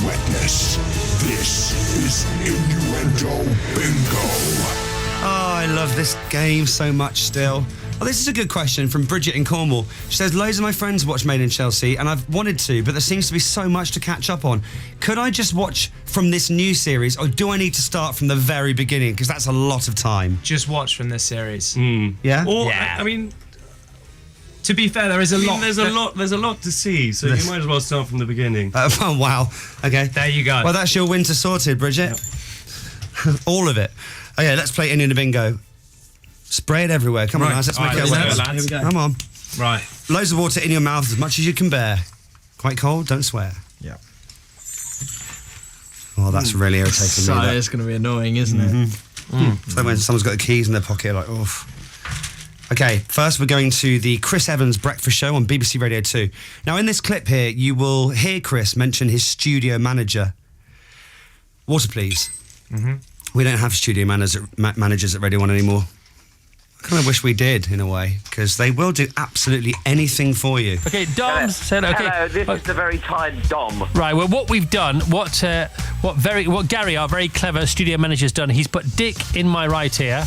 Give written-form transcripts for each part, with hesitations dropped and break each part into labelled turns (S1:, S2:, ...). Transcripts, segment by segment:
S1: wetness. This is Innuendo Bingo.
S2: Oh, I love this game so much still. Oh, this is a good question from Bridget in Cornwall. She says, loads of my friends watch Made in Chelsea and I've wanted to, but there seems to be so much to catch up on. Could I just watch from this new series or do I need to start from the very beginning? Because that's a lot of time.
S3: Just watch from this series.
S2: Yeah?
S4: Or,
S3: Yeah.
S4: I mean,
S3: to be fair, there is a lot.
S4: There's a lot to see, so you might as well start from the beginning.
S2: Oh, wow. Okay.
S3: There you go.
S2: Well, that's your winter sorted, Bridget. Yep. All of it. Okay, let's play Innuendo Bingo. Spray it everywhere. Come on, guys. Let's make it
S3: let's
S2: wet.
S3: go, lads.
S2: Come on.
S3: Right.
S2: Loads of water in your mouth as much as you can bear. Quite cold, don't swear.
S5: Yeah.
S2: Oh, that's really irritating
S5: So
S2: me. That.
S5: it's going to be annoying, isn't it?
S2: So when someone's got the keys in their pocket, like, oof. Okay, first we're going to the Chris Evans Breakfast Show on BBC Radio 2. Now, in this clip here, you will hear Chris mention his studio manager. Water, please. We don't have studio managers at Radio 1 anymore. I kind of wish we did, in a way, because they will do absolutely anything for you.
S6: Okay, Dom said, okay.
S7: Hello, this is the very tired Dom.
S6: Right, well, what we've done, what Gary, our very clever studio manager, has done, he's put Dick in my right ear.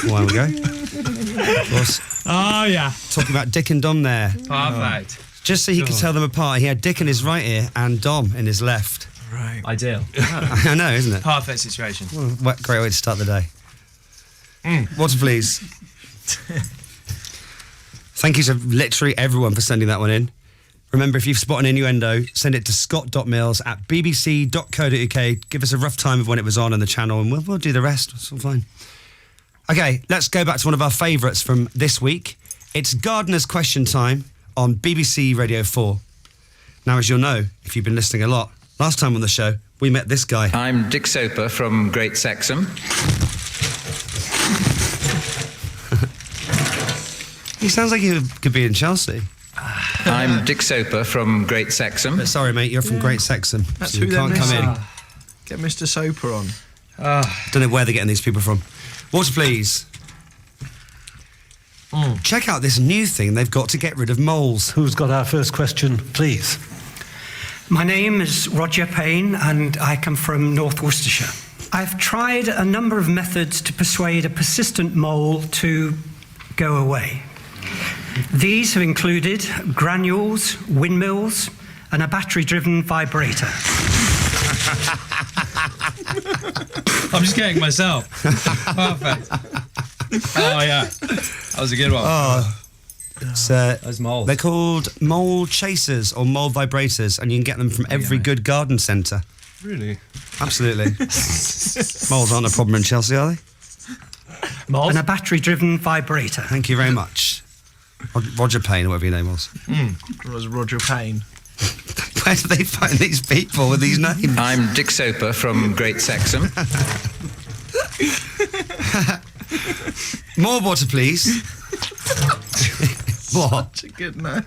S2: There we go. Of course.
S3: Oh, yeah.
S2: Talking about Dick and Dom there.
S3: Perfect.
S2: Just so he could tell them apart, he had Dick in his right ear and Dom in his left.
S5: Right.
S3: Ideal.
S2: I know, isn't it?
S3: Perfect situation.
S2: What a great way to start the day. Water, please. Thank you to literally everyone for sending that one in. Remember, if you've spotted an innuendo, send it to scott.mills@bbc.co.uk. Give us a rough time of when it was on the channel and we'll do the rest. It's all fine. Okay, let's go back to one of our favourites from this week. It's Gardener's Question Time on BBC Radio 4. Now, as you'll know, if you've been listening a lot, last time on the show, we met this guy.
S8: I'm Dick Soper from Great Sexham.
S2: He sounds like he could be in Chelsea.
S8: I'm Dick Soper from Great Sexham.
S2: But sorry, mate, you're from Great Sexham.
S5: That's
S2: so
S5: who
S2: you
S5: they're
S2: can't come in.
S5: missing. Get Mr. Soper on.
S2: Don't know where they're getting these people from. Water, please. Check out this new thing they've got to get rid of moles.
S9: Who's got our first question, please?
S10: My name is Roger Payne and I come from North Worcestershire. I've tried a number of methods to persuade a persistent mole to go away. These have included granules, windmills, and a battery-driven vibrator.
S3: I'm just getting myself. Perfect. Oh, yeah. That was a good one.
S2: Oh,
S3: Those moles.
S2: they're called mole chasers or mole vibrators, and you can get them from every good garden centre.
S4: Really?
S2: Absolutely. Moles aren't a problem in Chelsea, are they?
S3: Moles?
S10: And a battery-driven vibrator.
S2: Thank you very much. Roger Payne, or whatever your name was.
S5: It was Roger Payne.
S2: Where do they find these people with these names?
S8: I'm Dick Soper from Great Sexham.
S2: More water, please. What?
S5: Such a good name.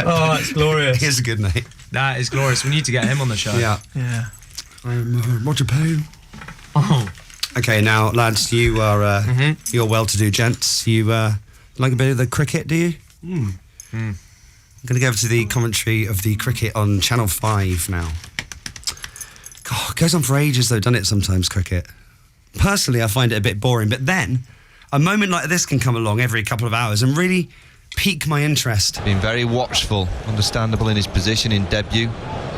S3: Oh, it's glorious.
S2: Here's a good name.
S3: That is glorious. We need to get him on the show.
S2: Yeah.
S5: Yeah.
S2: I'm Roger Payne. Okay, now, lads, you are you're well-to-do gents. You like a bit of the cricket, do you? I'm going to go over to the commentary of the cricket on Channel 5 now. God, it goes on for ages, though, doesn't it, sometimes, cricket? Personally, I find it a bit boring, but then a moment like this can come along every couple of hours and really pique my interest.
S11: Been very watchful, understandable in his position in debut.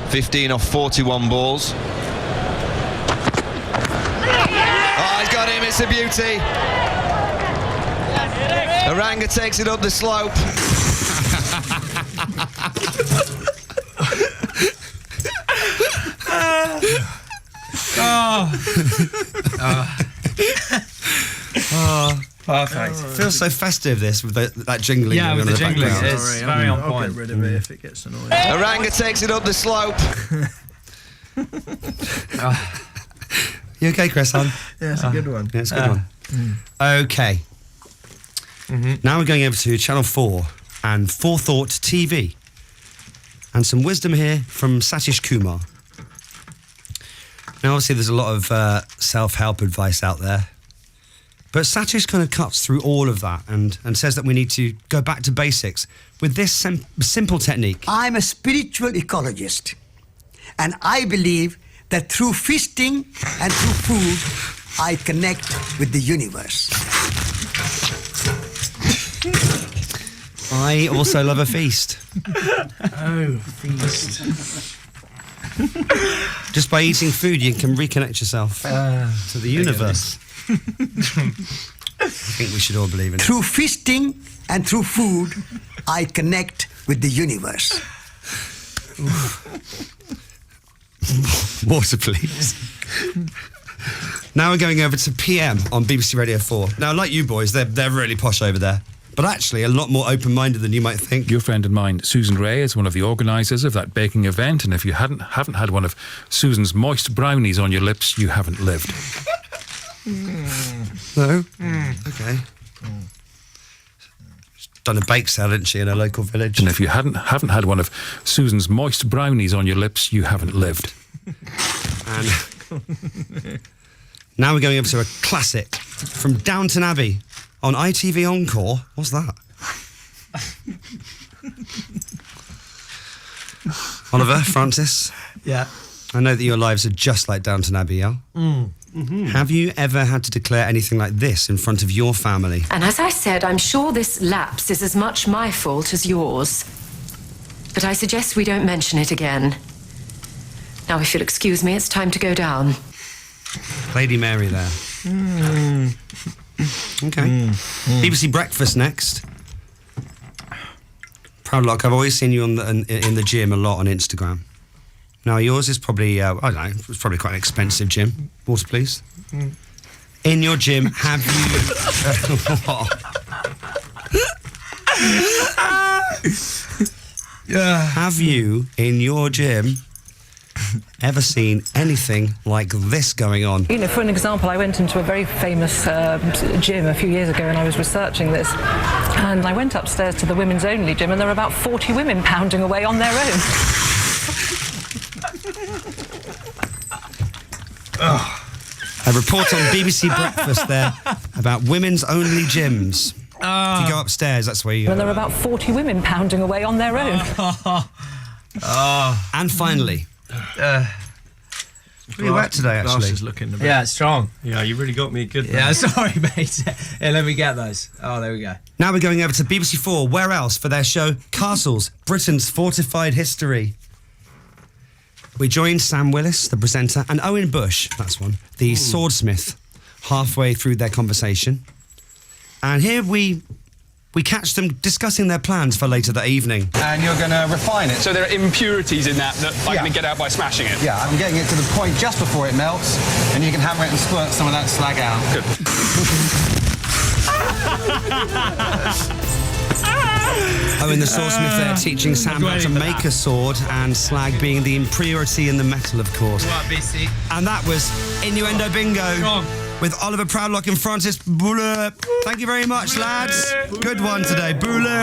S11: 15 off 41 balls. Oh, he's got him, it's a beauty. Aranga takes it up the slope.
S3: Perfect.
S2: It feels so festive, this, with that jingling.
S3: Yeah, with the jingling.
S2: background.
S3: It's very on
S5: I'll
S3: point.
S5: get rid of it if it gets annoying.
S11: Aranga takes it up the slope.
S2: You okay, Chris, hon?
S5: Yeah, it's a good one.
S2: Yeah, it's a good one. Okay. Now we're going over to Channel 4 and Forethought TV. And some wisdom here from Satish Kumar. Now, obviously, there's a lot of self-help advice out there. But Satish kind of cuts through all of that and says that we need to go back to basics with this simple technique.
S12: I'm a spiritual ecologist, and I believe that through feasting and through food, I connect with the universe.
S2: I also love a feast.
S5: Oh, feast.
S2: Just by eating food, you can reconnect yourself to the universe. I think we should all believe in it.
S12: Through feasting and through food, I connect with the universe.
S2: Water, please. Now we're going over to PM on BBC Radio 4. Now, like you boys, they're really posh over there. But actually, a lot more open-minded than you might think.
S13: Your friend and mine, Susan Ray, is one of the organisers of that baking event, and if you haven't had one of Susan's moist brownies on your lips, you haven't lived.
S2: No? Okay. She's done a bake sale, didn't she, in a local village?
S13: And if you haven't had one of Susan's moist brownies on your lips, you haven't lived.
S2: And now we're going over to a classic from Downton Abbey on ITV Encore. What's that? Oliver, Francis?
S5: Yeah.
S2: I know that your lives are just like Downton Abbey, yeah? Have you ever had to declare anything like this in front of your family?
S14: And as I said, I'm sure this lapse is as much my fault as yours. But I suggest we don't mention it again. Now, if you'll excuse me, it's time to go down.
S2: Lady Mary there. Okay. BBC Breakfast next. Proudlock, I've always seen you in the gym a lot on Instagram. Now, yours is probably, I don't know, it's probably quite an expensive gym. Water, please. In your gym, have you... Have you, in your gym, ever seen anything like this going on?
S15: You know, for an example, I went into a very famous gym a few years ago and I was researching this. And I went upstairs to the women's only gym and there were about 40 women pounding away on their own.
S2: A report on BBC Breakfast there about women's only gyms. If you go upstairs, that's where you go.
S15: And there were about 40 women pounding away on their own.
S2: And finally... Pretty wet today, actually.
S5: Glass is looking a bit...
S3: Yeah, it's strong.
S4: Yeah, you really got me good.
S3: Yeah, sorry, mate. Here, let me get those. Oh, there we go.
S2: Now we're going over to BBC 4, where else, for their show Castles, Britain's Fortified History. We join Sam Willis, the presenter, and Owen Bush, that's one, the swordsmith, halfway through their conversation. And here we catch them discussing their plans for later that evening.
S16: And you're going to refine it.
S17: So there are impurities in that I'm going to get out by smashing it?
S16: Yeah, I'm getting it to the point just before it melts, and you can hammer it and squirt some of that slag out.
S17: Good.
S2: Owen the swordsmith there teaching Sam how to make a sword, and slag being the impurity in the metal, of course.
S3: Right, BC.
S2: And that was Innuendo Bingo with Oliver Proudlock and Francis Boulle. Thank you very much, lads. Good one today. Boulle.